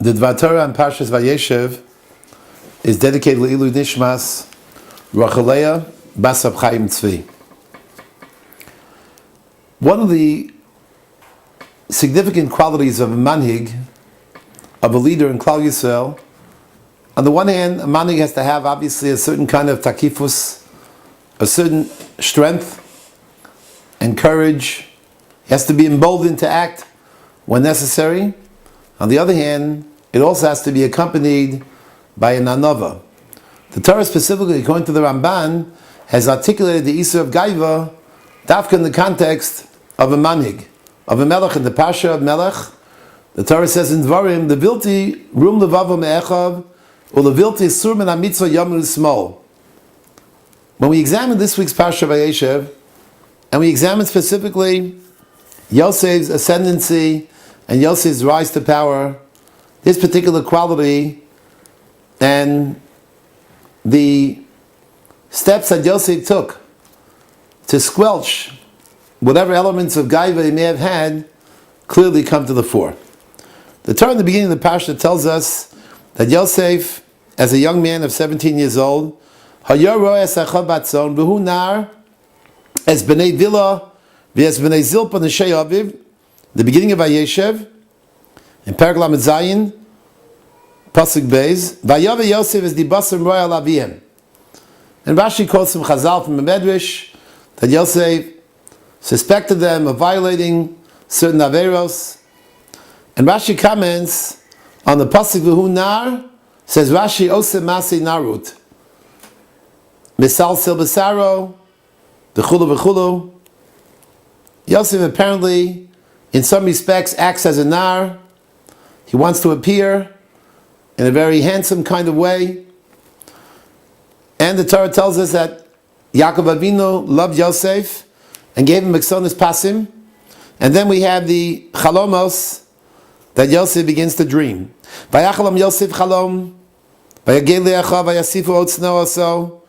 The Torah and Parshat Vayeshev is dedicated to Ilu Nishmas Rachaleah Bas Rab Chaim Tzvi. One of the significant qualities of a manhig, of a leader in Klal Yisrael, on the one hand, a manhig has to have obviously a certain kind of takifus, a certain strength and courage. He has to be emboldened to act when necessary. On the other hand, it also has to be accompanied by an anava. The Torah specifically, according to the Ramban, has articulated the Isur of Gaiva dafka in the context of a manhig, of a melech. In the Parsha of Melech, the Torah says in Dvarim, the vilti rum levavo me'echav, or the vilti sur min ha-mitzvah yom l'smol. When we examine this week's Parsha Vayeshev, and we examine specifically Yosef's ascendancy and Yosef's rise to power, this particular quality and the steps that Yosef took to squelch whatever elements of Gaiva he may have had clearly come to the fore. The Torah in the beginning of the Parsha tells us that Yosef, as a young man of 17 years old, Hayar ro'es achad batzon v'hu nar es b'nei vila v'es b'nei zilpa neshei aviv, the beginning of Vayeshev, in Perek Lamed Zayin, Pasuk Beis, Vayave Yosef is the basar royal avihem. And Rashi quotes from Chazal from a Medrash that Yosef suspected them of violating certain averos. And Rashi comments on the Pasuk V'hu Nar, says Rashi Ose Masi Narut, Misal Sil Besaro, V'chulu V'chulu. Yosef apparently, in some respects, acts as a nar. He wants to appear in a very handsome kind of way. And the Torah tells us that Yaakov Avinu loved Yosef and gave him Meksonis Pasim. And then we have the Chalomos that Yosef begins to dream. Vayachalam Yosef Chalom, Vayagel Le'achav, Vayasifu Otzno Oso.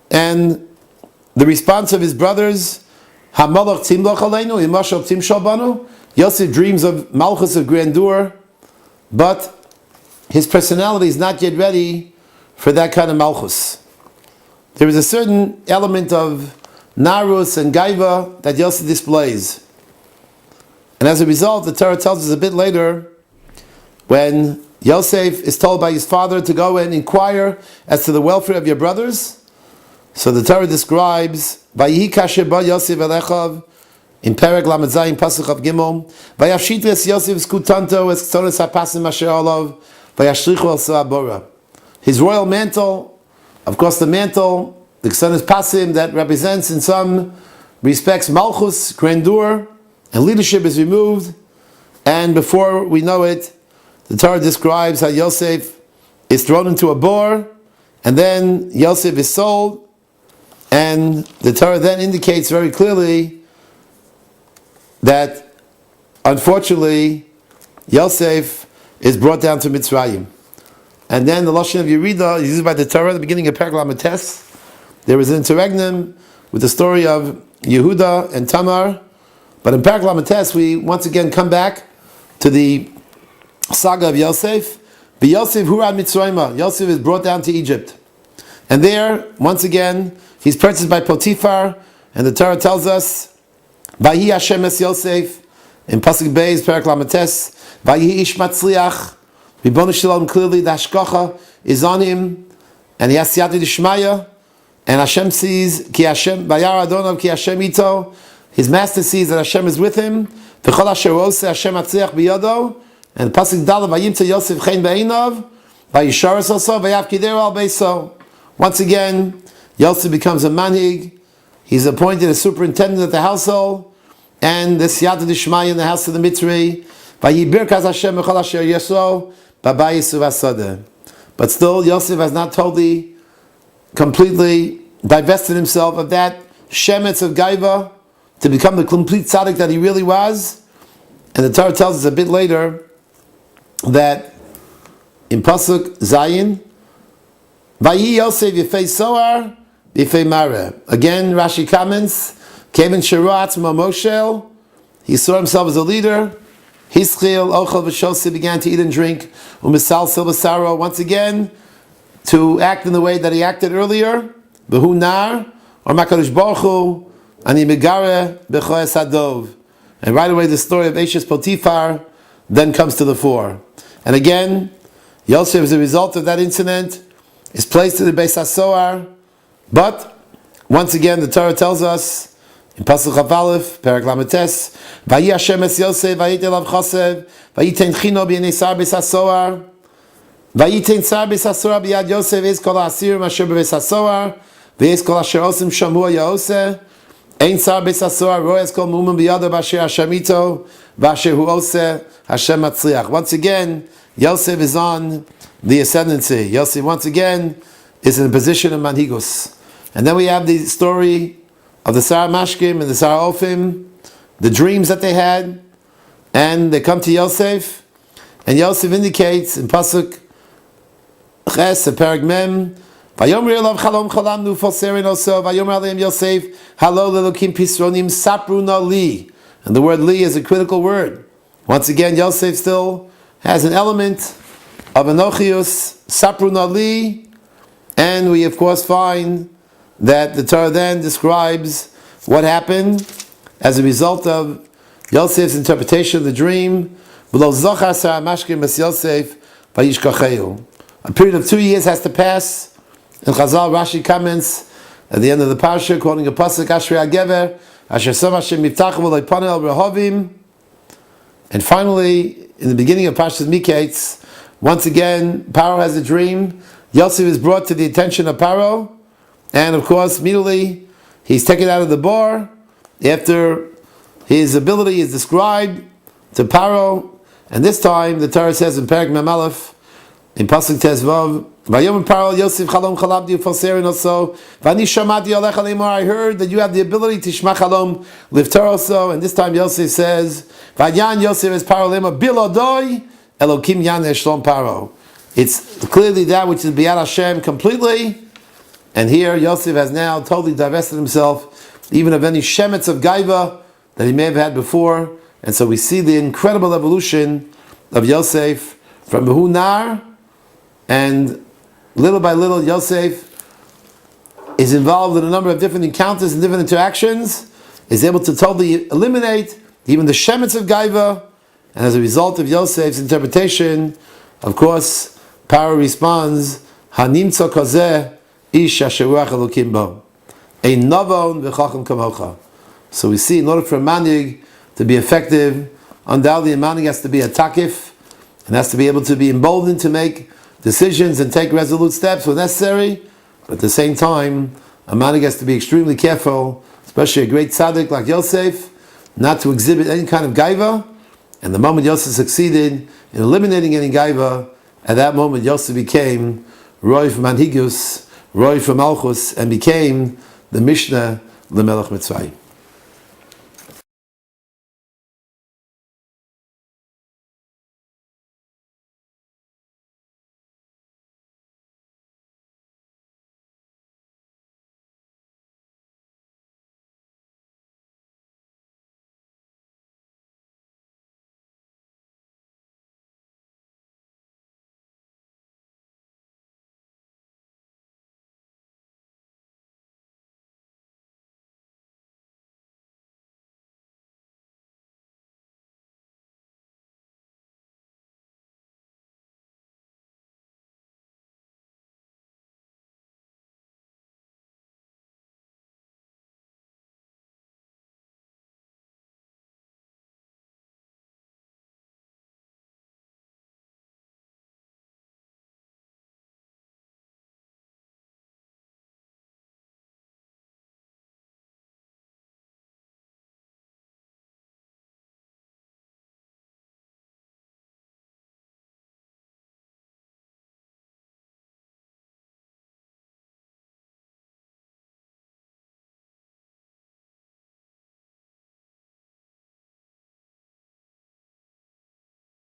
And the response of his brothers, HaMalach Timloch Aleinu, Imashal Timshal Banu. Yosef dreams of Malchus, of grandeur, but his personality is not yet ready for that kind of Malchus. There is a certain element of Narus and Gaiva that Yosef displays. And as a result, the Torah tells us a bit later, when Yosef is told by his father to go and inquire as to the welfare of your brothers, so the Torah describes, Vayihi kasher ba Yosef elechav, in Perek Lamed Zayin Pasuk of Gimel, Vayavshit es Yosef skutanto es ksones hapasim asher olav, Vayashlichu el Sa'abora. His royal mantle, of course the mantle, the ksones pasim, that represents in some respects malchus, grandeur, and leadership is removed, and before we know it, the Torah describes how Yosef is thrown into a bore, and then Yosef is sold, and the Torah then indicates very clearly that unfortunately Yosef is brought down to Mitzrayim. And then the Lashon of Yerida is used by the Torah at the beginning of Perek Lamed Tes. There is an interregnum with the story of Yehuda and Tamar. But in Perek Lamed Tes we once again come back to the saga of Yosef. But Yosef Hurad Mitzrayim, Yosef is brought down to Egypt. And there, once again, he's purchased by Potiphar, and the Torah tells us, Vayi Hashem es Yosef, in Pasuk Beis, Perek Lamed Tes, Vayi Ish Matzliach, Ribono Shalom, clearly the Hashgacha is on him, and he has Siyata D'Shmaya, and Hashem sees, Ki Hashem, Vayar Adonov, Ki Hashem Ito, his master sees that Hashem is with him, V'chol Asher Ose Hashem Matzliach B'Yodo, and Pasuk Dalav, Vayimtza Yosef Chen Be'inov, Vayisharas also, Vayav Kidero Al Beiso. Once again, Yosef becomes a manhig. He's appointed a superintendent of the household, and the Siyata D'Shmaya in the house of the Mitzri. Vayibirkaz Hashem Echol Asher Yeso B'Bayisu V'Asodeh. But still, Yosef has not totally, completely divested himself of that shemetz of Gaiva to become the complete tzaddik that he really was. And the Torah tells us a bit later that in Pasuk Zayin, Vayi Yosef Yefei Soar Yefei Mare. Again, Rashi comments, Kevin Sharat Momoshel, he saw himself as a leader, Hischil ochel v'shosi began to eat and drink. Umisal silvasaro once again to act in the way that he acted earlier. Behu nar or makadosh baruch hu ani megare bechoes hadov. And right away the story of Eshes Potifar then comes to the fore. And again, Yosef, as a result of that incident, is placed in the Beis HaSohar. But once again, the Torah tells us in Pasuk Chaf Aleph, Perek Lametes, Vayi Hashem es Yosef, Vayit elav Chosev, Vayiten Chino b'nei Sar Beis HaSohar, Vayiten Sar Beis HaSohar b'yad Yosef, Eis kol ha'asirim asher b'Beis HaSohar, Ve'eis kol asher osim shamu ha'yoseh, Ein Sar Beis HaSohar, Ro'ez kol mu'min b'yado b'asher Hashemito, V'asher hu oseh, Hashem matzliach. Once again, Yosef is on the ascendancy. Yosef once again is in a position of manhigus. And then we have the story of the Sarah Mashkim and the Sarah Ofim, the dreams that they had, and they come to Yosef, and Yosef indicates in Pasuk Ches, Perek Mem, Vayomer elav chalom chalamnu falserin oso, Vayomer aleim Yosef, Halo lelokim pisronim sapru na li. And the word li is a critical word. Once again, Yosef still has an element of Enochius, Sapru na li, and we of course find that the Torah then describes what happened as a result of Yosef's interpretation of the dream. A period of 2 years has to pass, and Chazal Rashi comments at the end of the Parshat, quoting a pasuk, Ashrei HaGever, Asher Som Hashem Miftach V'lo Yipaneh El Rehovim. And finally, in the beginning of Parshat Miketz, once again, Paro has a dream. Yosef is brought to the attention of Paro, and of course, immediately he's taken out of the bar after his ability is described to Paro. And this time, the Torah says in Perek Mem Aleph, in Pasuk Tezvav, Vayomer Paro Yosef Chalom Chalabdi Ufaserin also, Vani Shamati Alecha Lemar. I heard that you have the ability to Shma Chalom Liftar also. And this time Yosef says, Vayan Yosef es Paro Lema Bilodoi Elokim Yan Shlom Paro. It's clearly that which is B'yad Hashem completely. And here Yosef has now totally divested himself even of any shemetz of gaiva that he may have had before. And so we see the incredible evolution of Yosef from Behu Nar, and little by little Yosef is involved in a number of different encounters and different interactions, is able to totally eliminate even the shemetz of gaiva. And as a result of Yosef's interpretation, of course, Paro responds, Hanimtzo kozeh ish asher ruach elokim bo, ein novon v'chacham kamocha. So we see in order for a manig to be effective, undoubtedly a manig has to be a takif, and has to be able to be emboldened to make decisions and take resolute steps when necessary. But at the same time, a manig has to be extremely careful, especially a great tzaddik like Yosef, not to exhibit any kind of gaiva. And the moment Yosef succeeded in eliminating any gaiva, at that moment Yosef became Roy from Manhigus, Roy from Malchus, and became the Mishnah L'Melech Mitzvah.